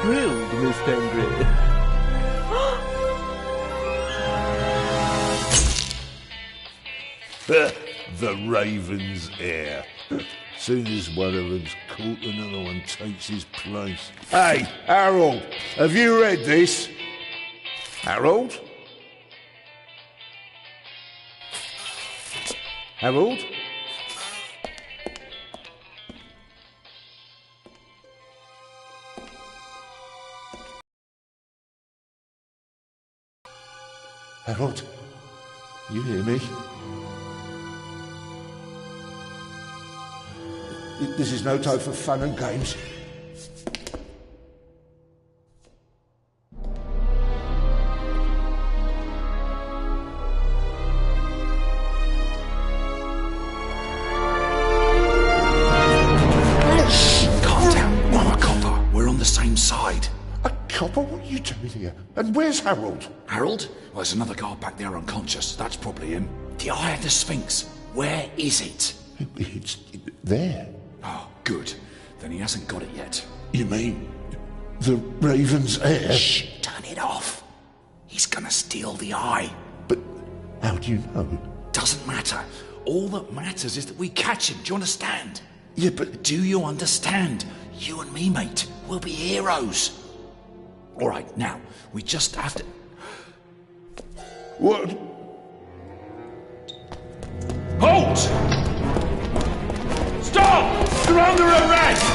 grilled, Miss Penguin. The Raven's heir. Soon as one of them's caught, another one takes his place. Hey, Harold, have you read this? Harold? Harold? Harold, you hear me? This is no time for fun and games. Calm down. I'm a copper. We're on the same side. A copper? What are you doing here? And where's Harold? Harold? Well, there's another guard back there unconscious. That's probably him. The Eye of the Sphinx. Where is it? It's there. Oh, good. Then he hasn't got it yet. You mean the Raven's heir? Shh! Turn it off. He's gonna steal the eye. But how do you know? Doesn't matter. All that matters is that we catch him. Do you understand? Yeah, but... Do you understand? You and me, mate, we'll be heroes. All right, now, we just have to... What? Halt! Stop! You're under arrest!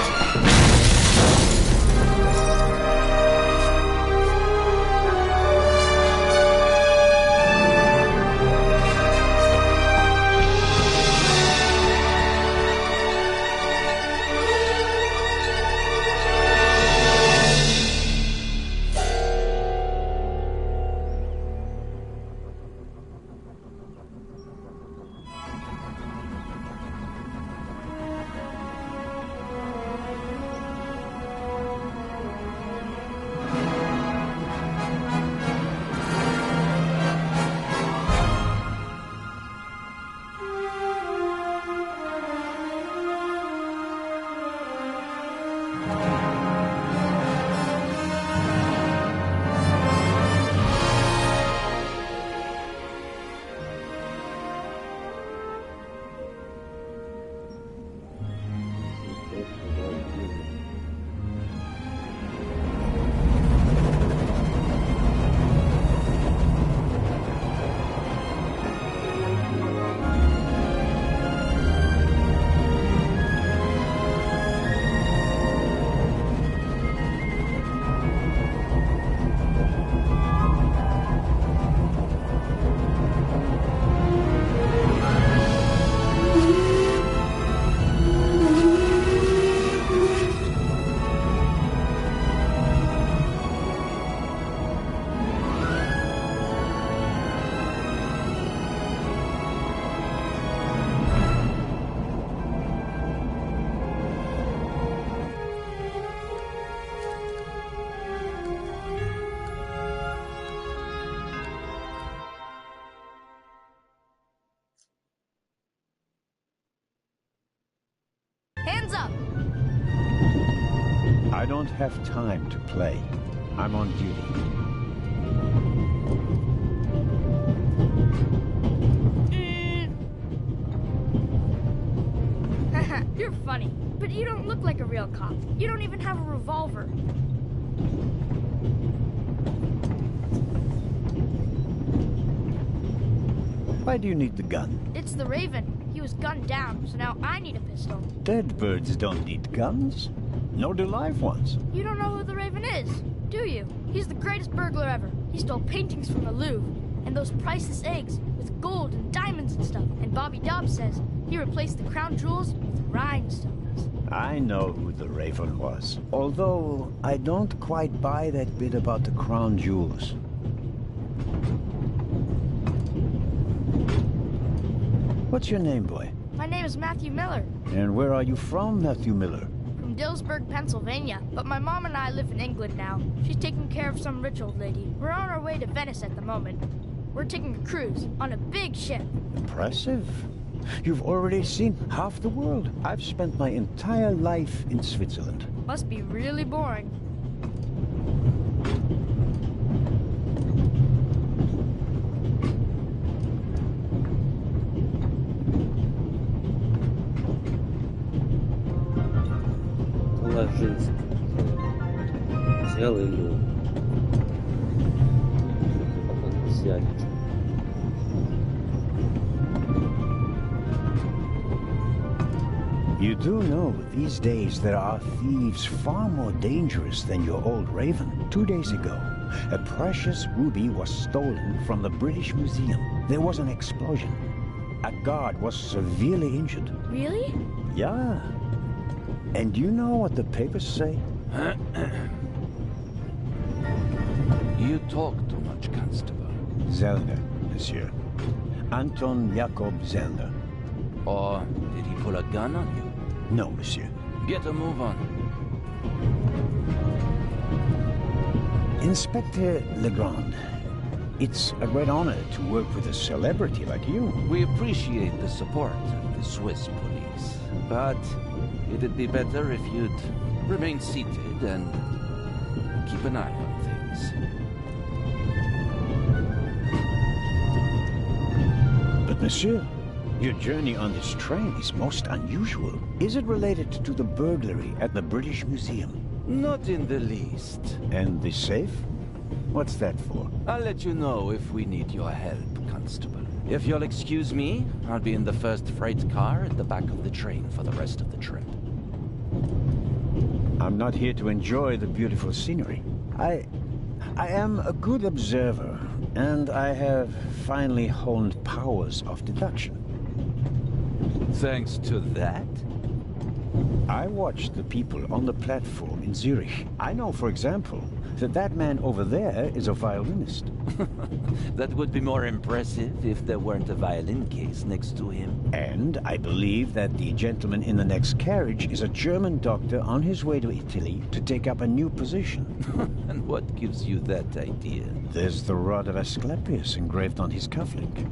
Hands up! I don't have time to play. I'm on Haha, you're funny. But you don't look like a real cop. You don't even have a revolver. Why do you need the gun? It's the Raven. He was gunned down, so now I need a pistol. Dead birds don't need guns. Nor do live ones. You don't know who the Raven is, do you? He's the greatest burglar ever. He stole paintings from the Louvre, and those priceless eggs with gold and diamonds and stuff. And Bobby Dobbs says he replaced the crown jewels with rhinestones. I know who the Raven was. Although, I don't quite buy that bit about the crown jewels. What's your name, boy? My name is Matthew Miller. And where are you from, Matthew Miller? From Dillsburg, Pennsylvania. But my mom and I live in England now. She's taking care of some rich old lady. We're on our way to Venice at the moment. We're taking a cruise on a big ship. Impressive. You've already seen half the world. I've spent my entire life in Switzerland. Must be really boring. Ложинск. Взял и лег. Потом сядет. You do know these days there are thieves far more dangerous than your old Raven. 2 days ago, a precious ruby was stolen from the British Museum. There was an explosion. A guard was severely injured. Really? Yeah. And do you know what the papers say? You talk too much, Constable. Zellner, monsieur. Anton Jakob Zellner. Or did he pull a gun on you? No, monsieur. Get a move on. Inspector Legrand, it's a great honor to work with a celebrity like you. We appreciate the support of the Swiss police, but it'd be better if you'd remain seated and keep an eye on things. But monsieur, your journey on this train is most unusual. Is it related to the burglary at the British Museum? Not in the least. And the safe? What's that for? I'll let you know if we need your help, Constable. If you'll excuse me, I'll be in the first freight car at the back of the train for the rest of the trip. I'm not here to enjoy the beautiful scenery. I am a good observer, and I have finely honed powers of deduction. Thanks to that? I watched the people on the platform in Zurich. I know, for example, that that man over there is a violinist. That would be more impressive if there weren't a violin case next to him. And I believe that the gentleman in the next carriage is a German doctor on his way to Italy to take up a new position. And what gives you that idea? There's the rod of Asclepius engraved on his cufflink.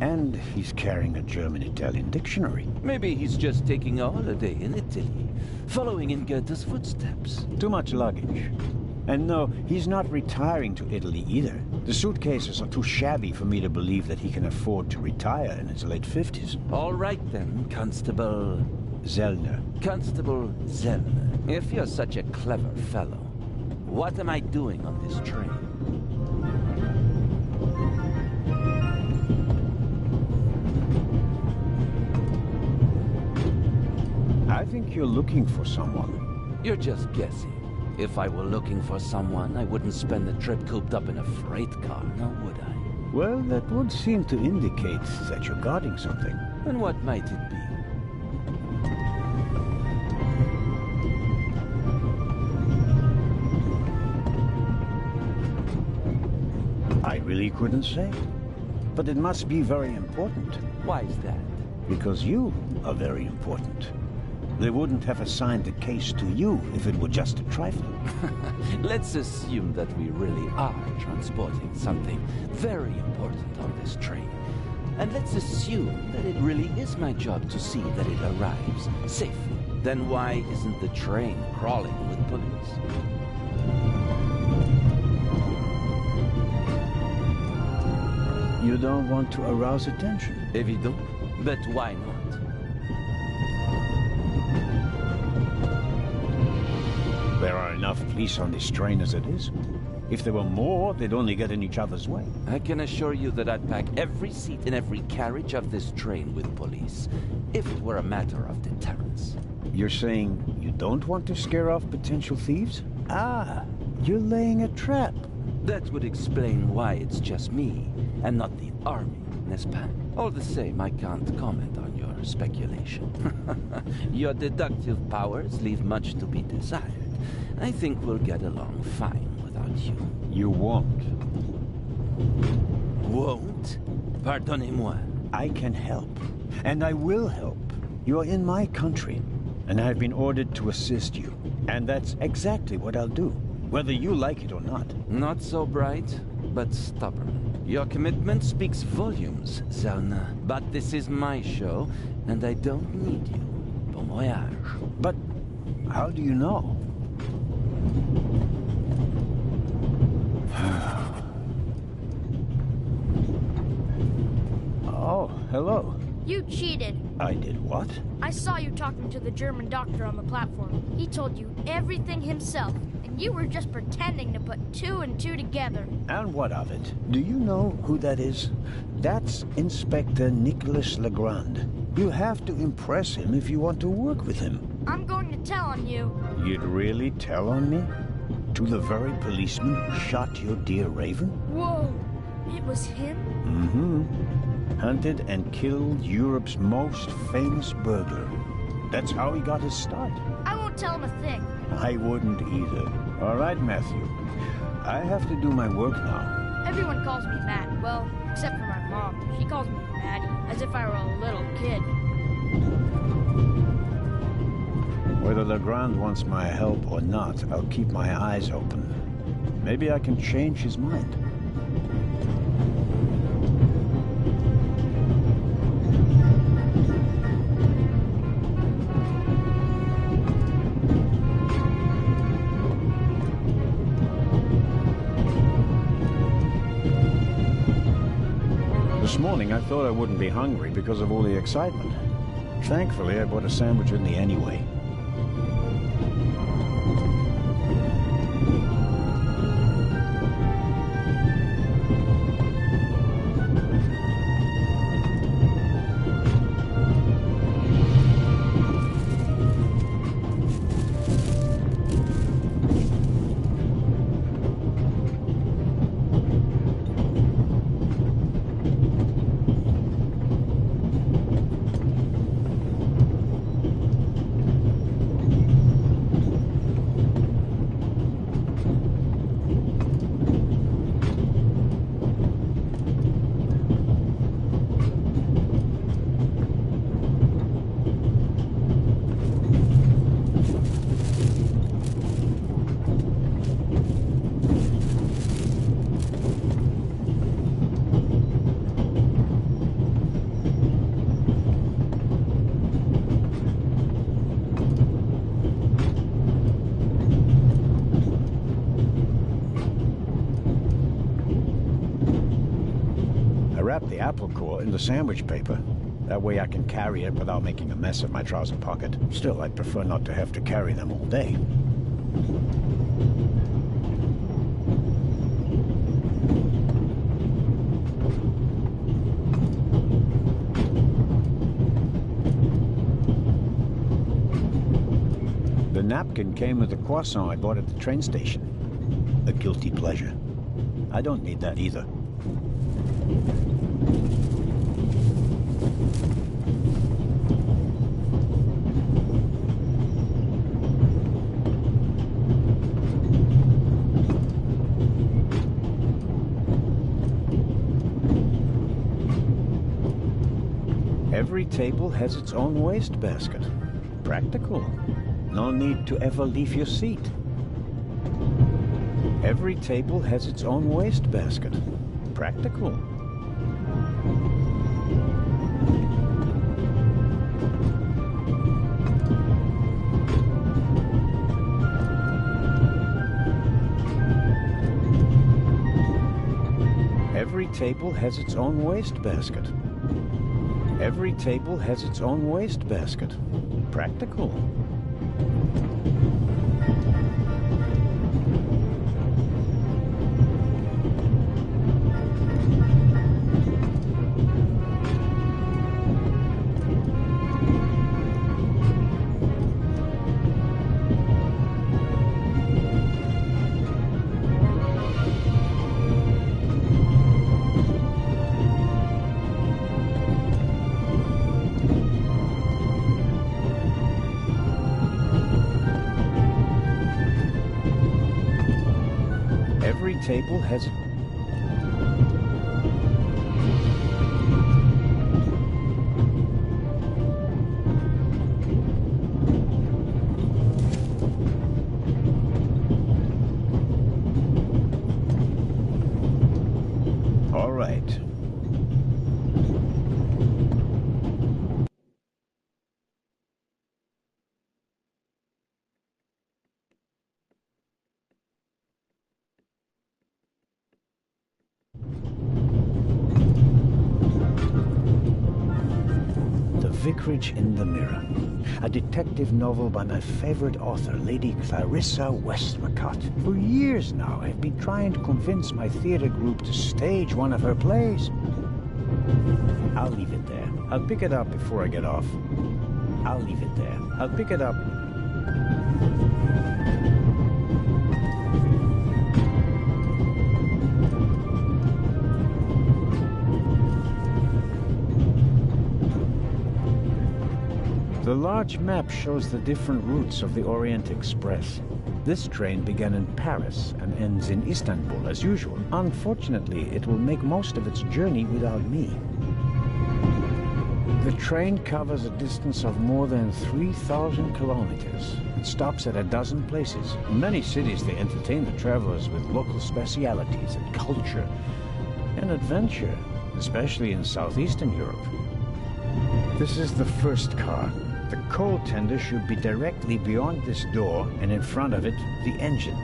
And he's carrying a German-Italian dictionary. Maybe he's just taking a holiday in Italy, following in Goethe's footsteps. Too much luggage. And no, he's not retiring to Italy either. The suitcases are too shabby for me to believe that he can afford to retire in his late 50s. All right then, Constable... Zellner. Constable Zellner. If you're such a clever fellow, what am I doing on this train? I think you're looking for someone. You're just guessing. If I were looking for someone, I wouldn't spend the trip cooped up in a freight car, now would I? Well, that would seem to indicate that you're guarding something. And what might it be? I really couldn't say. But it must be very important. Why is that? Because you are very important. They wouldn't have assigned the case to you if it were just a trifle. Let's assume that we really are transporting something very important on this train. And let's assume that it really is my job to see that it arrives safely. Then why isn't the train crawling with police? You don't want to arouse attention. Évident. But why not? There are enough police on this train as it is. If there were more, they'd only get in each other's way. I can assure you that I'd pack every seat in every carriage of this train with police, if it were a matter of deterrence. You're saying you don't want to scare off potential thieves? Ah, you're laying a trap. That would explain why it's just me, and not the army, n'est-ce pas? All the same, I can't comment on your speculation. Your deductive powers leave much to be desired. I think we'll get along fine without you. You won't. Won't? Pardonnez-moi. I can help. And I will help. You're in my country, and I've been ordered to assist you. And that's exactly what I'll do, whether you like it or not. Not so bright, but stubborn. Your commitment speaks volumes, Zellner. But this is my show, and I don't need you. Bon voyage. But how do you know? Oh, hello. You cheated. I did what? I saw you talking to the German doctor on the platform. He told you everything himself, and you were just pretending to put two and two together. And what of it? Do you know who that is? That's Inspector Nicholas Legrand. You have to impress him if you want to work with him. I'm going to tell on you. You'd really tell on me? To the very policeman who shot your dear Raven? Whoa, it was him? Mm-hmm. Hunted and killed Europe's most famous burglar. That's how he got his start. I won't tell him a thing. I wouldn't either. All right, Matthew. I have to do my work now. Everyone calls me Matt. Well, except for my mom. She calls me Maddie, as if I were a little kid. Whether Legrand wants my help or not, I'll keep my eyes open. Maybe I can change his mind. This morning I thought I wouldn't be hungry because of all the excitement. Thankfully, I bought a sandwich with me anyway. Wrap the apple core in the sandwich paper. That way I can carry it without making a mess of my trouser pocket. Still, I'd prefer not to have to carry them all day. The napkin came with the croissant I bought at the train station. A guilty pleasure. I don't need that either. Every table has its own wastebasket. Practical. No need to ever leave your seat. Every table has its own wastebasket. Practical. Every table has its own wastebasket. Every table has its own wastebasket. Practical. Every table has... All right. Vicarage in the Mirror, a detective novel by my favorite author, Lady Clarissa Westmacott. For years now, I've been trying to convince my theater group to stage one of her plays. I'll leave it there. I'll pick it up before I get off. I'll leave it there. I'll pick it up. The large map shows the different routes of the Orient Express. This train began in Paris and ends in Istanbul as usual. Unfortunately, it will make most of its journey without me. The train covers a distance of more than 3,000 kilometers. It stops at a dozen places. In many cities, they entertain the travelers with local specialities and culture and adventure, especially in southeastern Europe. This is the first car. The coal tender should be directly beyond this door, and in front of it, the engine.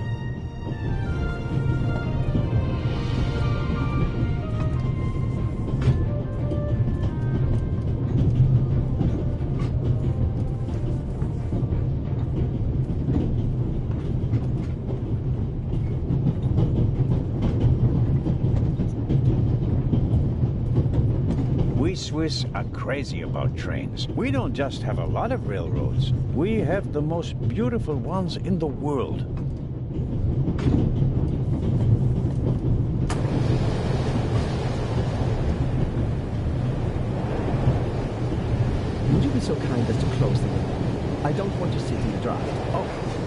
We Swiss are crazy about trains. We don't just have a lot of railroads. We have the most beautiful ones in the world. Would you be so kind as to close the window? I don't want to sit in the draft. Oh,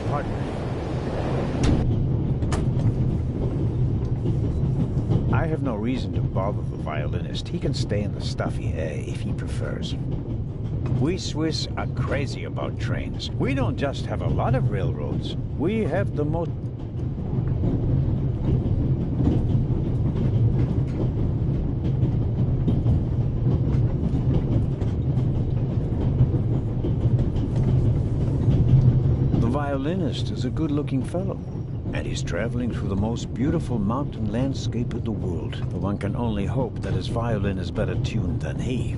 pardon me. I have no reason to bother the violinist. He can stay in the stuffy air if he prefers. We Swiss are crazy about trains. We don't just have a lot of railroads. We have the most... The violinist is a good-looking fellow. And he's traveling through the most beautiful mountain landscape in the world. But one can only hope that his violin is better tuned than he.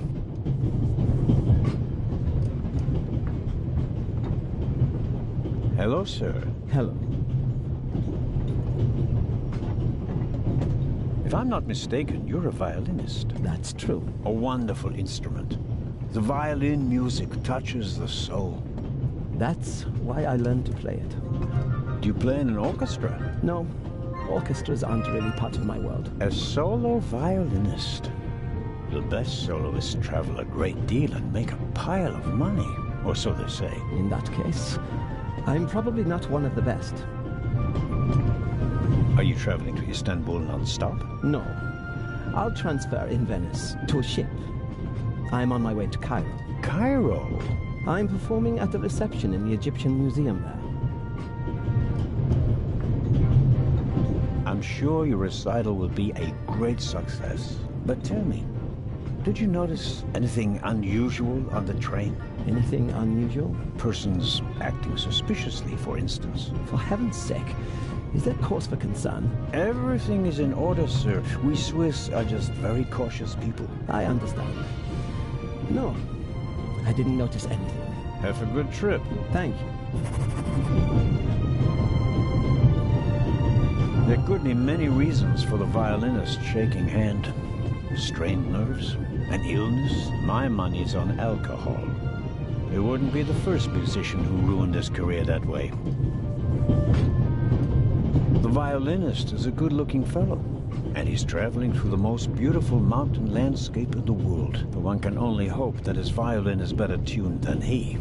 Hello, sir. Hello. If I'm not mistaken, you're a violinist. That's true. A wonderful instrument. The violin music touches the soul. That's why I learned to play it. Do you play in an orchestra? No, orchestras aren't really part of my world. A solo violinist. The best soloists travel a great deal and make a pile of money, or so they say. In that case, I'm probably not one of the best. Are you traveling to Istanbul non-stop? No. I'll transfer in Venice to a ship. I'm on my way to Cairo. Cairo? I'm performing at the reception in the Egyptian Museum there. I'm sure your recital will be a great success. But tell me, did you notice anything unusual on the train? Anything unusual? Persons acting suspiciously, for instance. For heaven's sake, is there cause for concern? Everything is in order, sir. We Swiss are just very cautious people. I understand. No, I didn't notice anything. Have a good trip. Thank you. There could be many reasons for the violinist shaking hand. Strained nerves, an illness. My money's on alcohol. It wouldn't be the first musician who ruined his career that way. The violinist is a good-looking fellow, and he's traveling through the most beautiful mountain landscape in the world. But one can only hope that his violin is better tuned than he.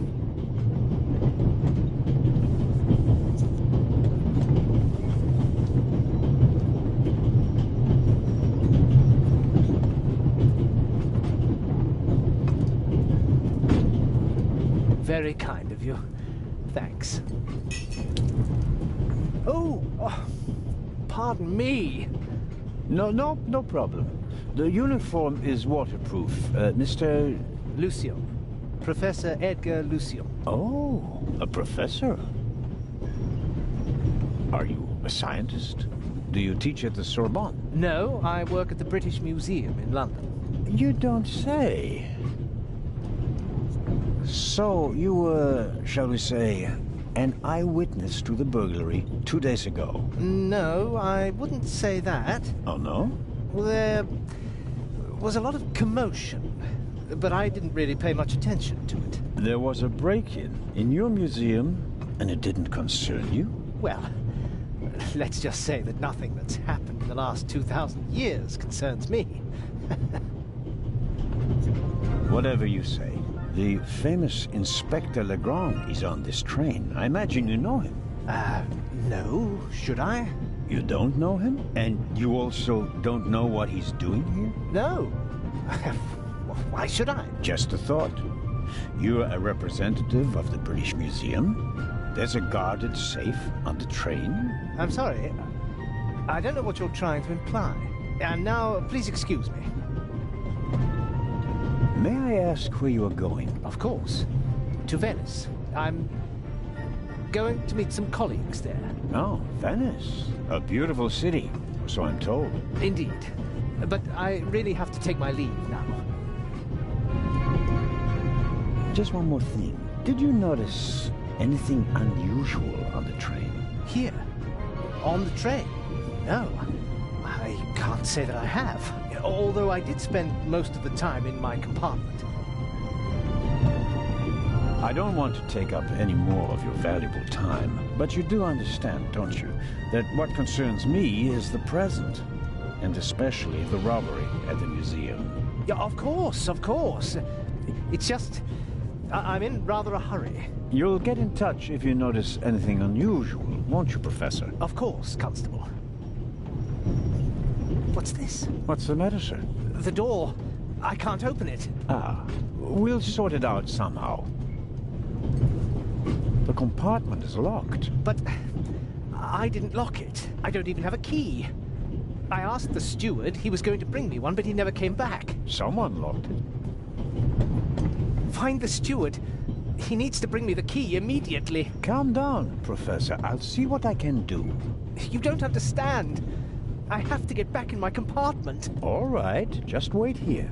Very kind of you. Thanks. Oh, pardon me. No problem. The uniform is waterproof. Mr. Lucio. Professor Edgar Lucio. Oh, a professor. Are you a scientist? Do you teach at the Sorbonne? No, I work at the British Museum in London. You don't say. So, you were, shall we say, an eyewitness to the burglary 2 days ago? No, I wouldn't say that. Oh, no? There was a lot of commotion, but I didn't really pay much attention to it. There was a break-in in your museum, and it didn't concern you? Well, let's just say that nothing that's happened in the last 2,000 years concerns me. Whatever you say. The famous Inspector Legrand is on this train. I imagine you know him. No, should I? You don't know him? And you also don't know what he's doing here? No. Why should I? Just a thought. You're a representative of the British Museum. There's a guarded safe on the train. I'm sorry. I don't know what you're trying to imply. And now, please excuse me. May I ask where you are going? Of course. To Venice. I'm going to meet some colleagues there. Oh, Venice. A beautiful city, so I'm told. Indeed. But I really have to take my leave now. Just one more thing. Did you notice anything unusual on the train? Here? On the train? No. I can't say that I have. Although I did spend most of the time in my compartment. I don't want to take up any more of your valuable time, but you do understand, don't you, that what concerns me is the present, and especially the robbery at the museum. Yeah, of course, of course. It's just... I'm in rather a hurry. You'll get in touch if you notice anything unusual, won't you, Professor? Of course, Constable. What's this? What's the matter, sir? The door. I can't open it. Ah, we'll sort it out somehow. The compartment is locked. But I didn't lock it. I don't even have a key. I asked the steward. He was going to bring me one, but he never came back. Someone locked it. Find the steward. He needs to bring me the key immediately. Calm down, Professor. I'll see what I can do. You don't understand. I have to get back in my compartment. All right, just wait here.